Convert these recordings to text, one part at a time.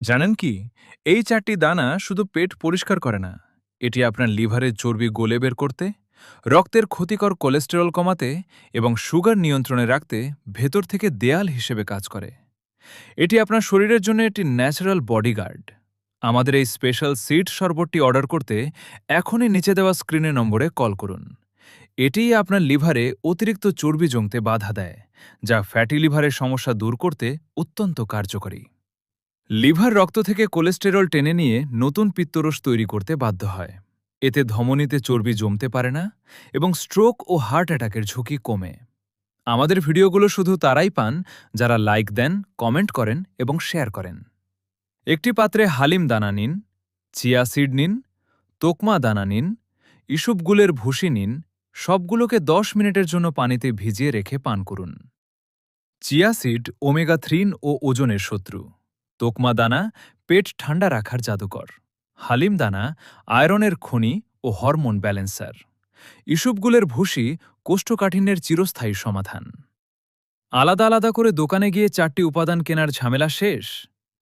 জানেন কি, এই ৪টি দানা শুধু পেট পরিষ্কার করে না, এটি আপনার লিভারের চর্বি গলে বের করতে, রক্তের ক্ষতিকর কোলেস্টেরল কমাতে এবং সুগার নিয়ন্ত্রণে রাখতে ভেতর থেকে দেয়াল হিসেবে কাজ করে। এটি আপনার শরীরের জন্য একটি ন্যাচারাল বডিগার্ড। আমাদের এই স্পেশাল সিড শরবতটি অর্ডার করতে এখনই নিচে দেওয়া স্ক্রিনের নম্বরে কল করুন। এটিই আপনার লিভারে অতিরিক্ত চর্বি জমতে বাধা দেয়, যা ফ্যাটি লিভারের সমস্যা দূর করতে অত্যন্ত কার্যকরী। লিভার রক্ত থেকে কোলেস্টেরল টেনে নিয়ে নতুন পিত্তরস তৈরি করতে বাধ্য হয়। এতে ধমনীতে চর্বি জমতে পারে না এবং স্ট্রোক ও হার্ট অ্যাটাকের ঝুঁকি কমে। আমাদের ভিডিওগুলো শুধু তারাই পান যারা লাইক দেন, কমেন্ট করেন এবং শেয়ার করেন। একটি পাত্রে হালিম দানা নিন, চিয়া সিড নিন, তোকমা দানা নিন, ইসবগুলের ভুসি নিন। সবগুলোকে 10 মিনিটের জন্য পানিতে ভিজিয়ে রেখে পান করুন। চিয়া সিড ওমেগা-3 ও ওজনের শত্রু। তোকমা দানা পেট ঠান্ডা রাখার জাদুকর। হালিম দানা আয়রনের খনি ও হরমোন ব্যালেন্সার। ইসবগুলের ভুসি কোষ্ঠকাঠিন্যের চিরস্থায়ী সমাধান। আলাদা আলাদা করে দোকানে গিয়ে 4টি উপাদান কেনার ঝামেলা শেষ।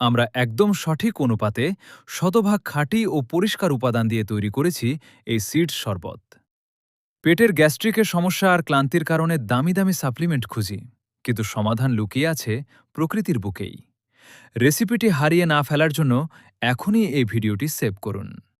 আমরা একদম সঠিক অনুপাতে শতভাগ খাঁটি ও পরিষ্কার উপাদান দিয়ে তৈরি করেছি এই সিড শরবত। পেটের গ্যাস্ট্রিকের সমস্যা আর ক্লান্তির কারণে দামি দামি সাপ্লিমেন্ট খুঁজি, কিন্তু সমাধান লুকিয়ে আছে প্রকৃতির বুকেই। রেসিপিটি হারিয়ে না ফেলার জন্য এখনই এই ভিডিওটি সেভ করুন।